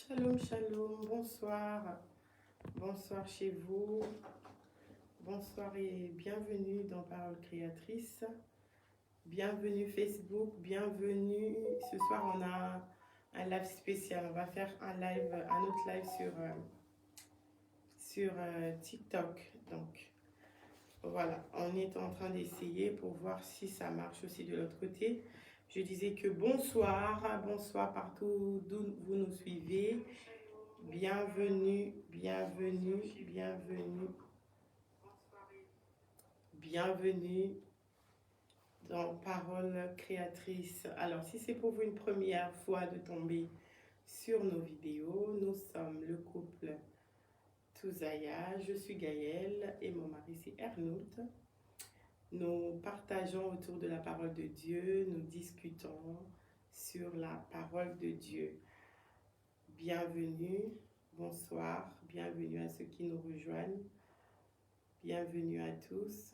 Shalom, shalom, bonsoir. Bonsoir chez vous. Bonsoir et bienvenue dans Parole Créatrice. Bienvenue Facebook, bienvenue. Ce soir, on a un live spécial. On va faire un autre live sur TikTok. Donc, voilà, on est en train d'essayer pour voir si ça marche aussi de l'autre côté. Je disais que bonsoir, bonsoir partout d'où vous nous suivez. Bienvenue, bienvenue, bienvenue, bienvenue dans Parole Créatrice. Alors, si c'est pour vous une première fois de tomber sur nos vidéos, nous sommes le couple Touzaya, je suis Gaëlle et mon mari c'est Ernout. Nous partageons autour de la parole de Dieu, nous discutons sur la parole de Dieu. Bienvenue, bonsoir, bienvenue à ceux qui nous rejoignent, bienvenue à tous.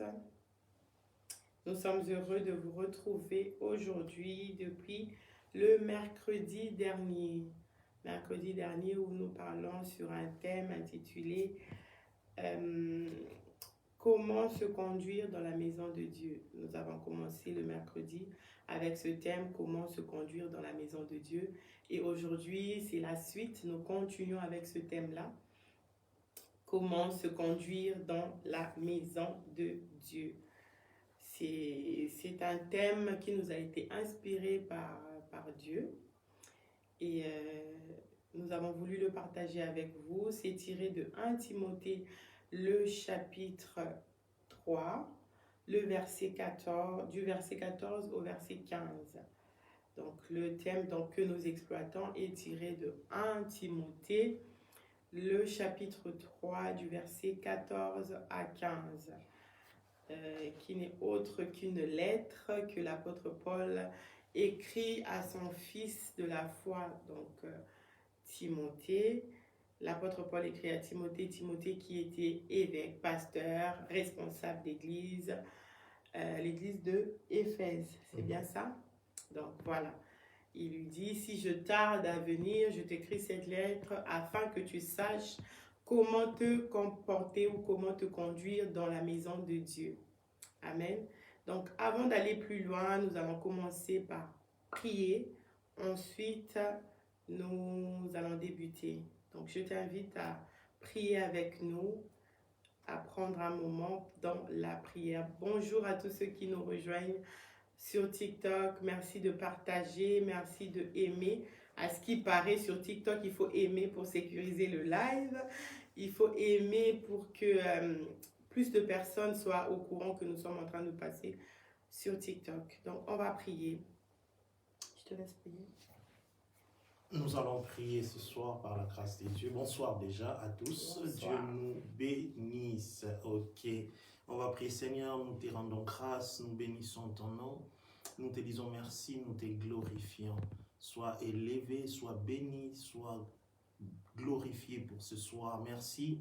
Nous sommes heureux de vous retrouver aujourd'hui depuis le mercredi dernier où nous parlons sur un thème intitulé Comment se conduire dans la maison de Dieu. Nous avons commencé le mercredi avec ce thème, comment se conduire dans la maison de Dieu. Et aujourd'hui, c'est la suite. Nous continuons avec ce thème-là. Comment se conduire dans la maison de Dieu. C'est un thème qui nous a été inspiré par Dieu. Et nous avons voulu le partager avec vous. C'est tiré de 1 Timothée, le chapitre 3, le verset 14, du verset 14 au verset 15. Donc, le thème que nous exploitons est tiré de 1 Timothée, le chapitre 3, du verset 14 à 15, qui n'est autre qu'une lettre que l'apôtre Paul écrit à son fils de la foi, donc Timothée. L'apôtre Paul écrit à Timothée, Timothée qui était évêque, pasteur, responsable d'église, l'église de Éphèse, c'est bien ça? Donc voilà, il lui dit, si je tarde à venir, je t'écris cette lettre afin que tu saches comment te comporter ou comment te conduire dans la maison de Dieu. Amen. Donc avant d'aller plus loin, nous allons commencer par prier, ensuite nous allons débuter. Donc, je t'invite à prier avec nous, à prendre un moment dans la prière. Bonjour à tous ceux qui nous rejoignent sur TikTok. Merci de partager, merci de aimer. À ce qui paraît, sur TikTok, il faut aimer pour sécuriser le live. Il faut aimer pour que plus de personnes soient au courant que nous sommes en train de passer sur TikTok. Donc, on va prier. Je te laisse prier. Nous allons prier ce soir par la grâce de Dieu. Bonsoir déjà à tous. Bonsoir. Dieu nous bénisse. Ok. On va prier, Seigneur, nous te rendons grâce, nous bénissons ton nom. Nous te disons merci, nous te glorifions. Sois élevé, sois béni, sois glorifié pour ce soir. Merci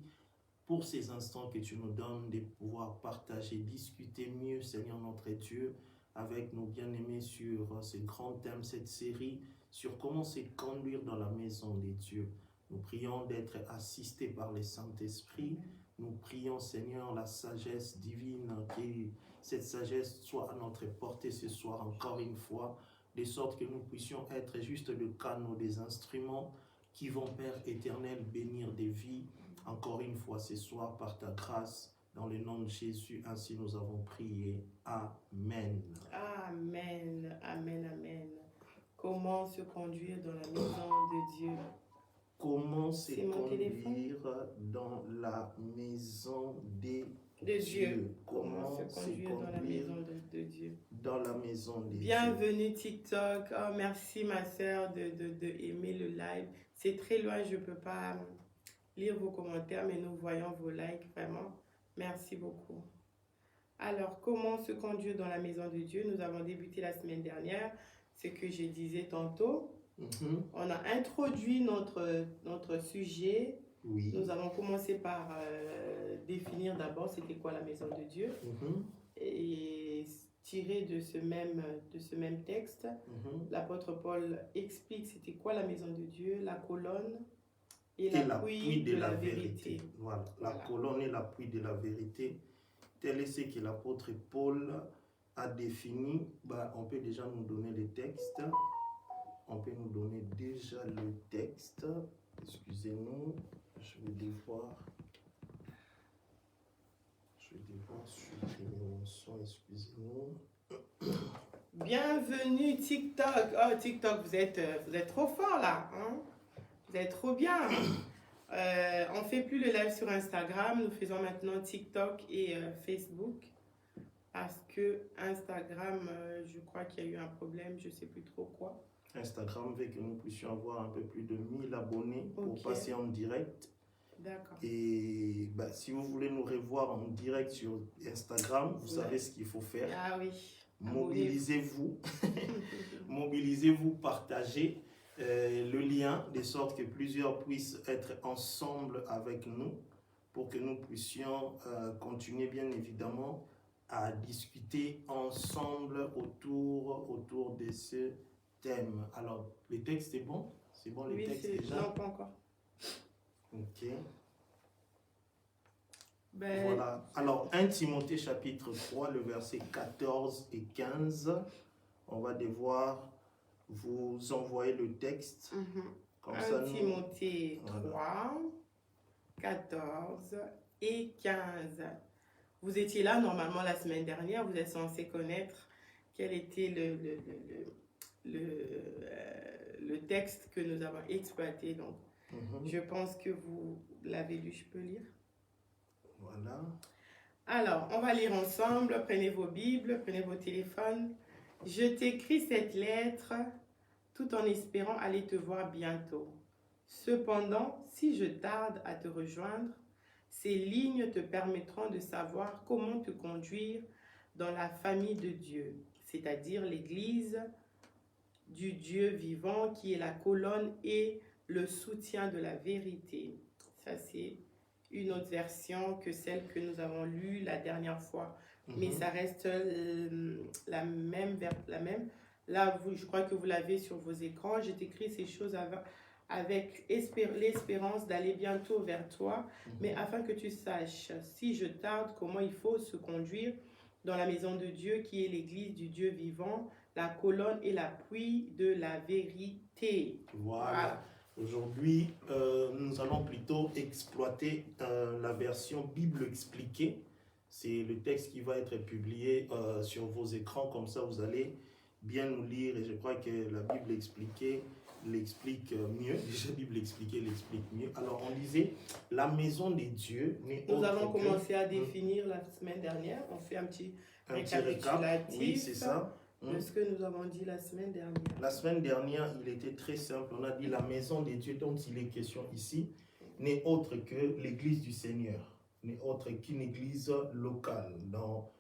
pour ces instants que tu nous donnes de pouvoir partager, discuter mieux, Seigneur notre Dieu, avec nos bien-aimés sur ce grand thème, cette série, sur comment se conduire dans la maison de Dieu. Nous prions d'être assistés par le Saint-Esprit. Nous prions, Seigneur, la sagesse divine, que cette sagesse soit à notre portée ce soir encore une fois, de sorte que nous puissions être juste le canot des instruments qui vont, Père éternel, bénir des vies. Encore une fois ce soir, par ta grâce, dans le nom de Jésus, ainsi nous avons prié. Amen. Amen, amen, amen. Comment se conduire dans la maison de Dieu? Comment se C'est mon conduire dans la maison de Dieu. Comment se se conduire dans la conduire maison de Dieu? dans la maison de Dieu. Bienvenue TikTok. Oh, merci ma soeur de aimer le live. C'est très loin, je ne peux pas lire vos commentaires, mais nous voyons vos likes, vraiment. Merci beaucoup. Alors, comment se conduire dans la maison de Dieu? Nous avons débuté la semaine dernière, ce que je disais tantôt. On a introduit notre sujet. Oui. Nous avons commencé par définir d'abord c'était quoi la maison de Dieu. Et tiré de ce même texte, l'apôtre Paul explique c'était quoi la maison de Dieu, la colonne, et l'appui de la vérité. Voilà, Voilà. la colonne et l'appui de la vérité. Tel est ce que l'apôtre Paul a défini. On peut déjà nous donner les textes. On peut nous donner déjà le texte. Excusez-nous, je vais devoir supprimer mon son, excusez-nous. Bienvenue TikTok. Oh TikTok, vous êtes trop fort là. Hein? Vous êtes trop bien. On ne fait plus le live sur Instagram. Nous faisons maintenant TikTok et Facebook. Parce que Instagram, je crois qu'il y a eu un problème. Je ne sais plus trop quoi. Instagram veut que nous puissions avoir un peu plus de 1000 abonnés pour passer en direct. D'accord. Et si vous voulez nous revoir en direct sur Instagram, vous savez ce qu'il faut faire. Ah oui. Mobilisez-vous. Mobilisez-vous, partagez le lien de sorte que plusieurs puissent être ensemble avec nous pour que nous puissions continuer bien évidemment à discuter ensemble autour de ce thème. Alors, le texte est bon? C'est bon, le texte déjà? Non, pas encore. Ok. Voilà. Alors, 1 Timothée chapitre 3, le verset 14 et 15. On va devoir vous envoyer le texte. Comme 1 Timothée 3, 14 et 15. Vous étiez là normalement la semaine dernière. Vous êtes censé connaître quel était le texte que nous avons exploité. Donc, je pense que vous l'avez lu. Je peux lire? Voilà. Alors, on va lire ensemble. Prenez vos Bibles, prenez vos téléphones. Je t'écris cette lettre tout en espérant aller te voir bientôt. Cependant, si je tarde à te rejoindre, ces lignes te permettront de savoir comment te conduire dans la famille de Dieu, c'est-à-dire l'Église du Dieu vivant qui est la colonne et le soutien de la vérité. Ça, c'est une autre version que celle que nous avons lue la dernière fois. Mais ça reste la même. Là, je crois que vous l'avez sur vos écrans. J'ai écrit ces choses avec l'espérance d'aller bientôt vers toi, mais afin que tu saches, si je tarde, comment il faut se conduire dans la maison de Dieu, qui est l'église du Dieu vivant, la colonne et l'appui de la vérité. Voilà. Aujourd'hui, nous allons plutôt exploiter la version Bible expliquée. C'est le texte qui va être publié sur vos écrans, comme ça vous allez bien nous lire, et je crois que la Bible expliquée l'explique mieux. La Bible expliquée l'explique mieux. Alors on disait, la maison des dieux n'est autre que... Nous avons commencé à définir la semaine dernière, on fait un petit récapitulatif. Oui, c'est ça. De ce que nous avons dit la semaine dernière. La semaine dernière, il était très simple. On a dit la maison des dieux dont il est question ici n'est autre que l'église du Seigneur, n'est autre qu'une église locale. Dans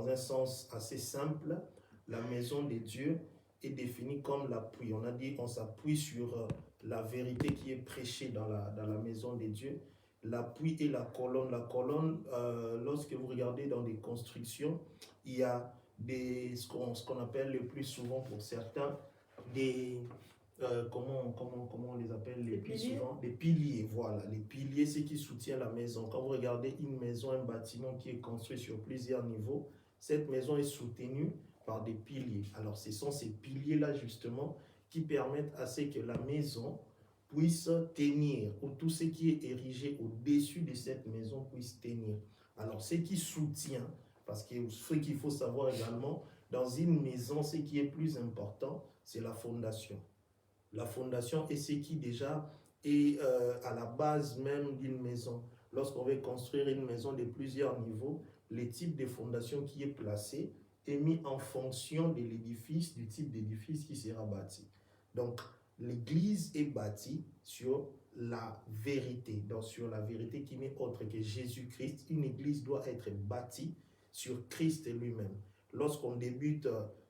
un sens assez simple, la maison des dieux est définie comme l'appui. On a dit on s'appuie sur la vérité qui est prêchée dans la maison des dieux. L'appui et la colonne. La colonne, lorsque vous regardez dans des constructions, il y a ce qu'on appelle le plus souvent pour certains comment on les appelle les plus souvent, des piliers. Voilà, les piliers, c'est qui soutient la maison. Quand vous regardez une maison, un bâtiment qui est construit sur plusieurs niveaux, cette maison est soutenue par des piliers. Alors ce sont ces piliers là justement qui permettent à ce que la maison puisse tenir, ou tout ce qui est érigé au-dessus de cette maison puisse tenir. Alors ce qui soutient, parce que ce qu'il faut savoir également, dans une maison, ce qui est plus important, c'est la fondation. La fondation est ce qui déjà est à la base même d'une maison. Lorsqu'on veut construire une maison de plusieurs niveaux, le type de fondation qui est placé est mis en fonction de l'édifice, du type d'édifice qui sera bâti. Donc, l'église est bâtie sur la vérité, donc sur la vérité qui n'est autre que Jésus-Christ. Une église doit être bâtie sur Christ lui-même. Lorsqu'on débute,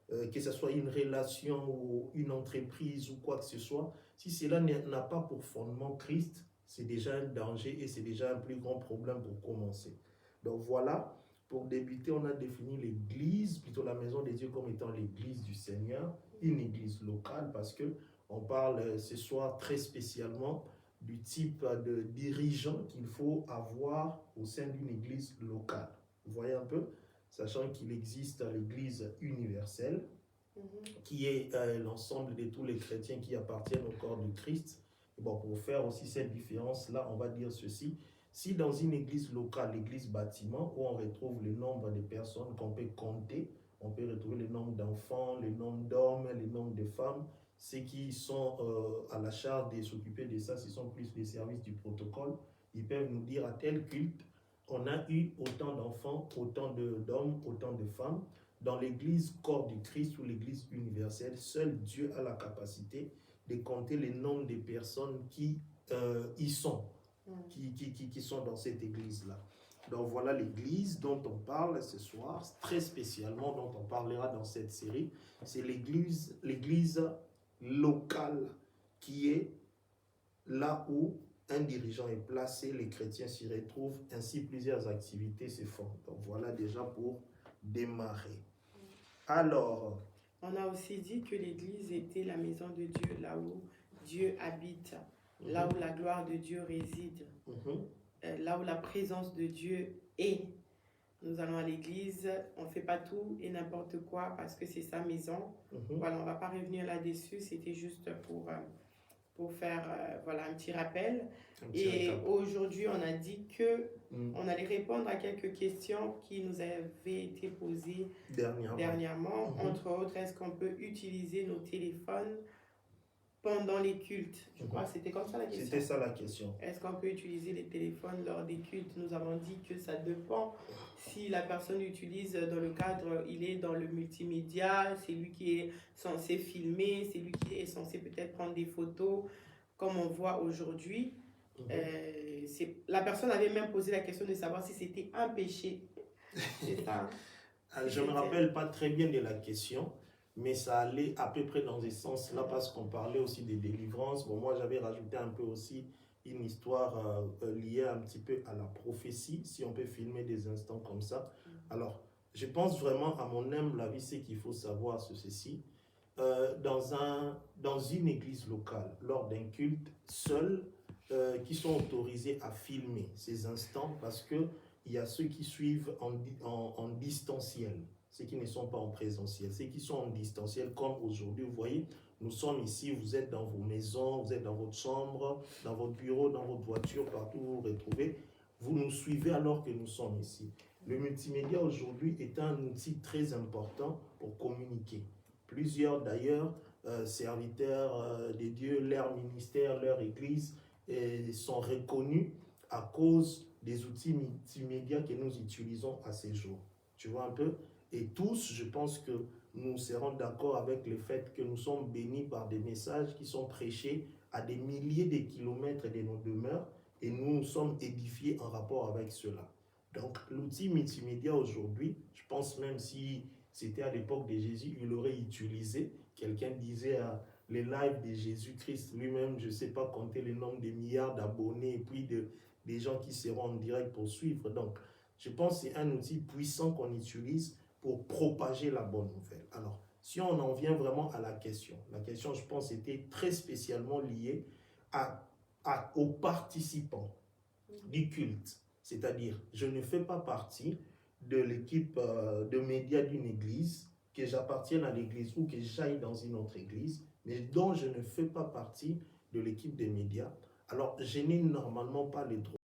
que ce soit une relation ou une entreprise ou quoi que ce soit, si cela n'a pas pour fondement Christ, c'est déjà un danger et c'est déjà un plus grand problème pour commencer. Donc voilà, pour débuter, on a défini l'église, plutôt la maison des dieux comme étant l'église du Seigneur, une église locale, parce que on parle ce soir très spécialement du type de dirigeant qu'il faut avoir au sein d'une église locale. Vous voyez un peu, sachant qu'il existe l'église universelle, qui est l'ensemble de tous les chrétiens qui appartiennent au corps de Christ. Et bon, pour faire aussi cette différence-là, on va dire ceci. Si dans une église locale, l'église bâtiment, où on retrouve le nombre de personnes qu'on peut compter, on peut retrouver le nombre d'enfants, le nombre d'hommes, le nombre de femmes, ceux qui sont à la charge de s'occuper de ça, ce sont plus les services du protocole. Ils peuvent nous dire à tel culte, on a eu autant d'enfants, autant d'hommes, autant de femmes. Dans l'église corps du Christ ou l'église universelle, seul Dieu a la capacité de compter le nombre de personnes qui y sont, qui sont dans cette église-là. Donc voilà l'église dont on parle ce soir, très spécialement dont on parlera dans cette série. C'est l'église locale qui est là où un dirigeant est placé, les chrétiens s'y retrouvent, ainsi plusieurs activités se font. Donc voilà déjà pour démarrer. Alors, on a aussi dit que l'église était la maison de Dieu, là où Dieu habite, là où la gloire de Dieu réside, là où la présence de Dieu est. Nous allons à l'église, on ne fait pas tout et n'importe quoi parce que c'est sa maison. Voilà, on ne va pas revenir là-dessus, c'était juste pour faire voilà, un petit rappel. Et aujourd'hui, on a dit que on allait répondre à quelques questions qui nous avaient été posées dernièrement. Entre autres, est-ce qu'on peut utiliser nos téléphones pendant les cultes? Je crois que c'était comme ça la question. C'était ça la question. Est-ce qu'on peut utiliser les téléphones lors des cultes? Nous avons dit que ça dépend. Si la personne utilise dans le cadre, il est dans le multimédia, c'est lui qui est censé filmer, c'est lui qui est censé peut-être prendre des photos, comme on voit aujourd'hui. La personne avait même posé la question de savoir si c'était un péché. C'est ça. Je ne me rappelle pas très bien de la question, mais ça allait à peu près dans ce sens-là parce qu'on parlait aussi des délivrances. Bon, moi, j'avais rajouté un peu aussi une histoire liée un petit peu à la prophétie, si on peut filmer des instants comme ça. Alors, je pense vraiment, à mon humble avis, ce qu'il faut savoir sur ceci. Dans une église locale, lors d'un culte, seuls qui sont autorisés à filmer ces instants parce qu'il y a ceux qui suivent en distanciel, ceux qui ne sont pas en présentiel, ceux qui sont en distanciel, comme aujourd'hui, vous voyez, nous sommes ici, vous êtes dans vos maisons, vous êtes dans votre chambre, dans votre bureau, dans votre voiture, partout où vous vous retrouvez, vous nous suivez alors que nous sommes ici. Le multimédia aujourd'hui est un outil très important pour communiquer. Plusieurs d'ailleurs, serviteurs de Dieu, leur ministère, leur église, sont reconnus à cause des outils multimédia que nous utilisons à ces jours. Tu vois un peu? Et tous, je pense que nous serons d'accord avec le fait que nous sommes bénis par des messages qui sont prêchés à des milliers de kilomètres de nos demeures et nous sommes édifiés en rapport avec cela. Donc, l'outil multimédia aujourd'hui, je pense même si c'était à l'époque de Jésus, il l'aurait utilisé. Quelqu'un disait les lives de Jésus-Christ lui-même, je ne sais pas compter le nombre de milliards d'abonnés et puis des gens qui seront en direct pour suivre. Donc, je pense que c'est un outil puissant qu'on utilise pour propager la bonne nouvelle. Alors, si on en vient vraiment à la question, je pense, était très spécialement liée aux participants du culte. C'est-à-dire, je ne fais pas partie de l'équipe de médias d'une église, que j'appartienne à l'église ou que j'aille dans une autre église, mais dont je ne fais pas partie de l'équipe des médias. Alors, je n'ai normalement pas le droit